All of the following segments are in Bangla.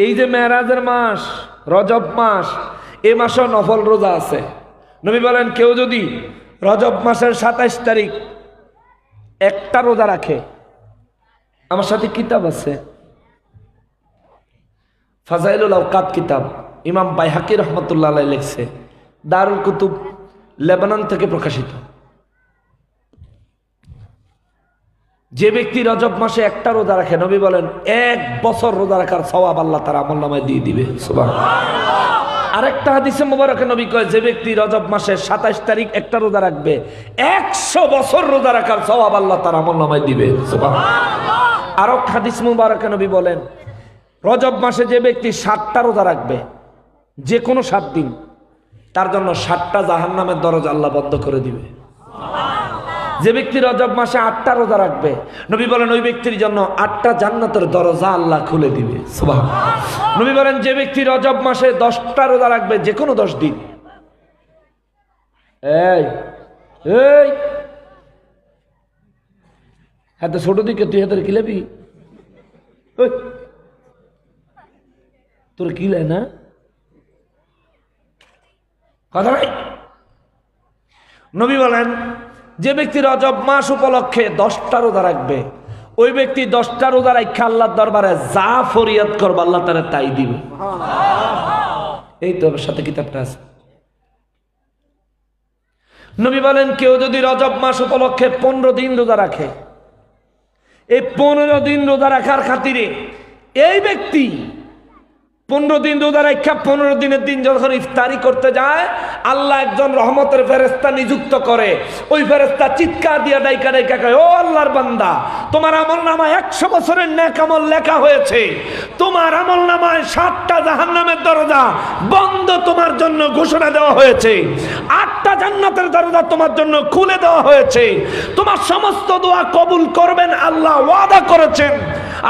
এই যে মেরাজের মাস, রজব মাস, এই মাসেও নফল রোজা আছে। নবী বলেন কেউ যদি রজব মাসের 27 তারিখ একটা রোজা রাখে, আমার সাথে কিতাব আছে ফাজাইলুল আওকাত কিতাব, ইমাম বাইহাকি রহমতুল্লাহ আলাইহি লিখছে, দারুল কুতুব লেবানন থেকে প্রকাশিত। যে ব্যক্তি রজব মাসে একটা রোজা রাখে, নবী বলেন 1 বছর রোজা রাখার সওয়াব আল্লাহ তার আমলনামায় দিয়ে দিবে। সুবহানাল্লাহ। আরেকটা হাদিসে মুবারকে নবী কয়, যে ব্যক্তি রজব মাসের 27 তারিখ একটা রোজা রাখবে, 100 বছর রোজা রাখার সওয়াব আল্লাহ তার আমলনামায় দিবে। সুবহানাল্লাহ। আরো হাদিস মুবারকে নবী বলেন, রজব মাসে যে ব্যক্তি 7টা রোজা রাখবে, যে কোনো 7 দিন, তার জন্য 7টা জাহান্নামের দরজা আল্লাহ বন্ধ করে দিবে। যে ব্যক্তি রজব মাসে 8টা রোজা রাখবে, নবী বলেন ওই ব্যক্তির জন্য 8টা জান্নাতের দরজা আল্লাহ খুলে দিবে। সুবহানাল্লাহ। নবী বলেন যে ব্যক্তি রজব মাসে 10টা রোজা রাখবে, যে কোনো 10 দিন, এই এই হাতে ছোট দিকে তুই হাতের কিলাবি, তোর কি লাই না কথা নাই। নবী বলেন যে ব্যক্তি রজব মাস উপলক্ষে 10টা রোজা রাখবে, ওই ব্যক্তি 10টা রোজা রাখা আল্লাহর দরবারে যা ফরিয়াদ করবে আল্লাহ তারা তাই দিবে। এই তো সাথে কিতাবটা আছে। নবী বলেন কেউ যদি রজব মাস উপলক্ষে 15 দিন রোজা রাখে, এই 15 দিন রোজা রাখার খাতিরে এই ব্যক্তি 15 দিন রোজা রাখা 15 দিনের দিন যখন ইফতারি করতে যায়, আল্লাহ একজন রহমতের ফেরেশতা নিযুক্ত করে। ওই ফেরেশতা চিৎকার দিয়ে ডাইকা ডাইকা কয়, ও আল্লাহর বান্দা, তোমার আমলনামায় 100 বছরের নেক আমল লেখা হয়েছে, তোমার আমলনামায় 7টা জাহান্নামের দরজা বন্ধ তোমার জন্য ঘোষণা দেওয়া হয়েছে, 8টা জান্নাতের দরজা তোমার জন্য খুলে দেওয়া হয়েছে, তোমার সমস্ত দোয়া কবুল করবেন আল্লাহ ওয়াদা করেছেন।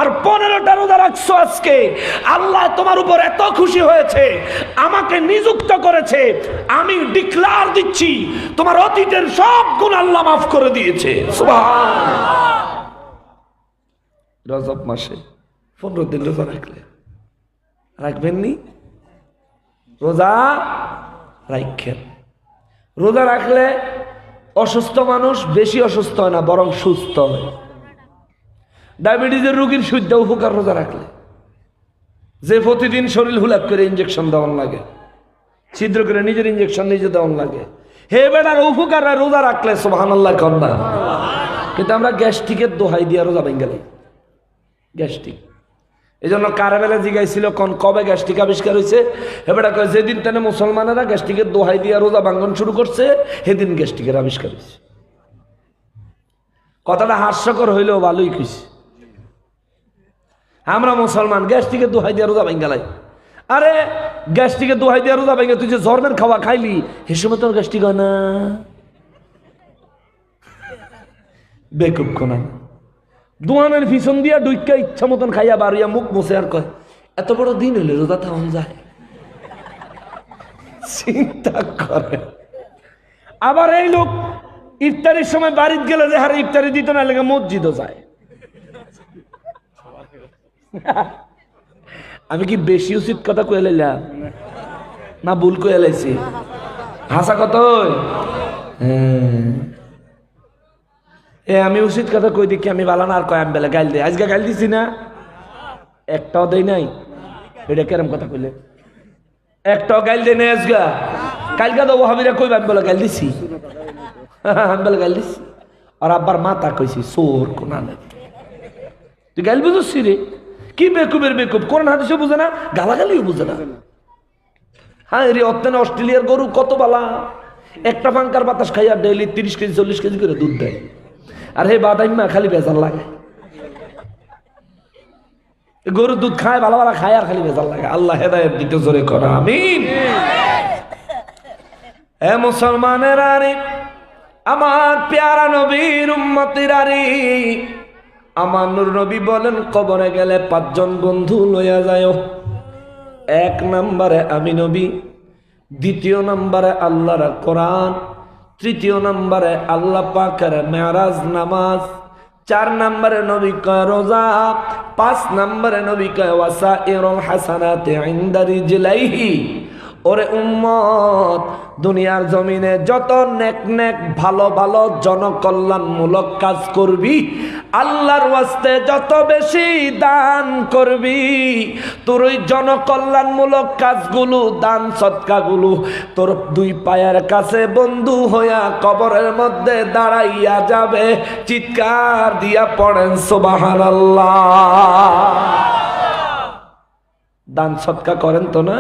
আর 15টা রোজা রাখছো আজকে, আল্লাহ তোমার উপর এত খুশি হয়েছে, আমাকে নিযুক্ত করেছে, আমি ডিক্লার দিচ্ছি তোমার অতীতের সব গুনাহ আল্লাহ মাফ করে দিয়েছে। সুবহানাল্লাহ। রজব মাসে 15 দিন রোজা রাখবেন নি? রোজা রাখেন। রোজা রাখলে অসুস্থ মানুষ বেশি অসুস্থ হয় না, বরং সুস্থ হয়। ডায়াবেটিসের রোগীর সুস্থ উপকার রোজা রাখলে। যে প্রতিদিন শরীর হুলাপ করে ইঞ্জেকশন দেওয়ার লাগে, ছিদ্র করে নিজের ইঞ্জেকশন নিজে দেওয়ার লাগে, হে বেটার উপকার রোজা রাখলে সুবহানাল্লাহ কন্যা। কিন্তু আমরা গ্যাস্ট্রিকের দোহাই দিয়া রোজা ভেঙে গেলাম। গ্যাস্ট্রিক এই জন্য কারাবেলা জিগাইছিল কবে গ্যাস্ট্রিক আবিষ্কার হয়েছে, এবার কয় যেদিন তেনে মুসলমানেরা গ্যাস্ট্রিকের দোহাই দিয়া রোজা ভাঙ্গন শুরু করছে, সেদিন গ্যাস্ট্রিকের আবিষ্কার হয়েছে। কথাটা হাস্যকর হইলেও ভালোই খুশি। আমরা মুসলমান গ্যাস্ট্রিকের দোহাই দিয়া রোজা ভাঙ্গা লাই। আরে গ্যাস্ট্রিকের দোহাই দিয়া রোজা ভাঙ্গা, তুই যে জর্মের খাওয়া খাইলি সে সময় তোর গ্যাস্ট্রিক হয় না? বেকুব কোনা দোয়ানের পিছন দিয়া ডুইকা ইচ্ছা মতন খাইয়া বাড়িয়া মুখ মুছে আর কয় এত বড় দিন হলে রোজা থাকুন যায়। চিন্তা করে। আবার এই লোক ইফতারির সময় বাড়িতে গেলে যে হারে ইফতারি দিত না, লেগে মসজিদও যায়। আমি কি বেশি উচিত কথা কয়ে লাইলাম না ভুল কয়ে লাইছি? হাসা কত আমি উচিত কথা কই দেখি আমি বালা না, আর কয় আমি বেলা গাইল দিই। আজকে গাইল দিছি না, একটাও দেয় নাই। এটা কেরম কথা কইলে? একটাও গাইল দেয় নাই আজগা। কালকে তো ওহাবিরা কইবা আমি বলে গাইল দিছি, আমি বলে গাইল দিছি। আর আব্বার মাতা কইছি চোর কোনা নেই, তুই গাইল বুঝছি রে? কি বেকুবের বেকুব, কোন হাদিসও বুঝে না, গালাগালিও বুঝে না। হ্যাঁ রে, অত্যানে অস্ট্রেলিয়ার গরু কত বালা, একটা পাঙ্কার বাতাস খাইয়া ডেইলি 30 কেজি 40 কেজি করে দুধ দেয়। আর হে বাদাইমা খালি বেজাল লাগে, গরুর দুধ খায় ভালো ভালো খায় আর খালি বেজাল লাগে। আল্লাহ হেদায়েত দিতে জোরে করা আমিন। হে মুসলমানেরা রে, আমার পেয়ারা নবীর উম্মতিরা রে, আমার নূর নবী বলেন কবরে গেলে 5 জন বন্ধু লইয়া যায়। 1 নম্বরে আমি নবী, 2য় নম্বরে আল্লাহর কোরআন, 3য় নম্বরে আল্লাহ পাকের মেরাজ নামাজ, 4 নম্বরে নবী কয় রোজা, 5 নম্বরে নবী কয় ওয়াসাইরুল হাসানাতি ইনদা রিজলাইহি। ওরে উম্মত, দুনিয়ার জমিনে যত নেক নেক ভালো ভালো জনকল্যাণমূলক কাজ করবি, আল্লাহর ওয়াস্তে যত বেশি দান করবি, তোর ওই জনকল্যাণমূলক কাজগুলো, দান সদকাগুলো তোর 2 পায়ের কাছে বন্ধু হইয়া কবরের মধ্যে দাঁড়াইয়া যাবে। চিৎকার দিয়া পড়েন সুবহানাল্লাহ। দান সদকা করেন তো না?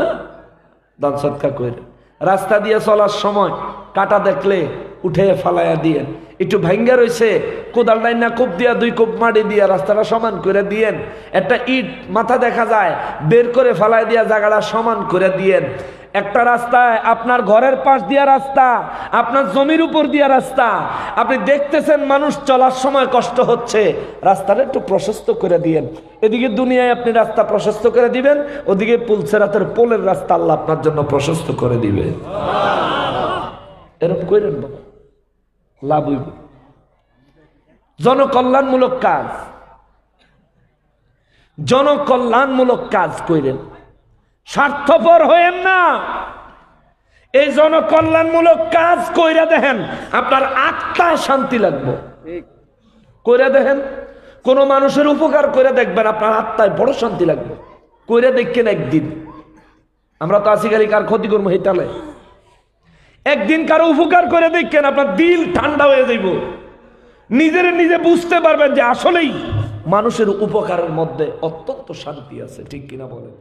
দান সদকা করেন। রাস্তা দিয়ে চলার সময় কাটা দেখলে উঠে ফালাইয়া দিয়েন। একটু ভাঙ্গা রয়েছে, কোদাল ডাইনা কোপ দিয়া 2 কোপ মাটি দিয়া রাস্তাটা সমান করে দিয়েন। একটা ইট মাথা দেখা যায়, বের করে ফালাই দিয়া জায়গাটা সমান করে দিয়েন। একটা রাস্তায় আপনার ঘরের পাশ দিয়া রাস্তা, আপনার জমির উপর দিয়া রাস্তা, আপনি দেখতেছেন মানুষ চলার সময় কষ্ট হচ্ছে, রাস্তাটা একটু প্রশস্ত করে দিয়েন। এদিকে দুনিয়ায় আপনি রাস্তা প্রশস্ত করে দিবেন, ওদিকে পুলসেরাতের পোলের রাস্তা আল্লাহ আপনার জন্য প্রশস্ত করে দিবে। এরকম করেন বাবা, লাভ হইব। জনকল্যাণমূলক কাজ, জনকল্যাণমূলক কাজ করেন, স্বার্থপর হয়েন না। এই জনকল্যাণমূলক কাজ কইরা দেখেন, আপনার আত্মায় শান্তি লাগবে। কইরা দেখেন, কোন মানুষের উপকার করে দেখবেন, আপনার আত্মায় বড় শান্তি লাগবে। কইরা দেখেন একদিন। আমরা তো আসি গালি কার ক্ষতি করবো হেটালে, একদিন কারো উপকার করে দেখেন, আপনার দিল ঠান্ডা হয়ে যাইব। নিজের নিজে বুঝতে পারবেন যে আসলেই মানুষের উপকারের মধ্যে অত্যন্ত শান্তি আছে। ঠিক কিনা বলেন?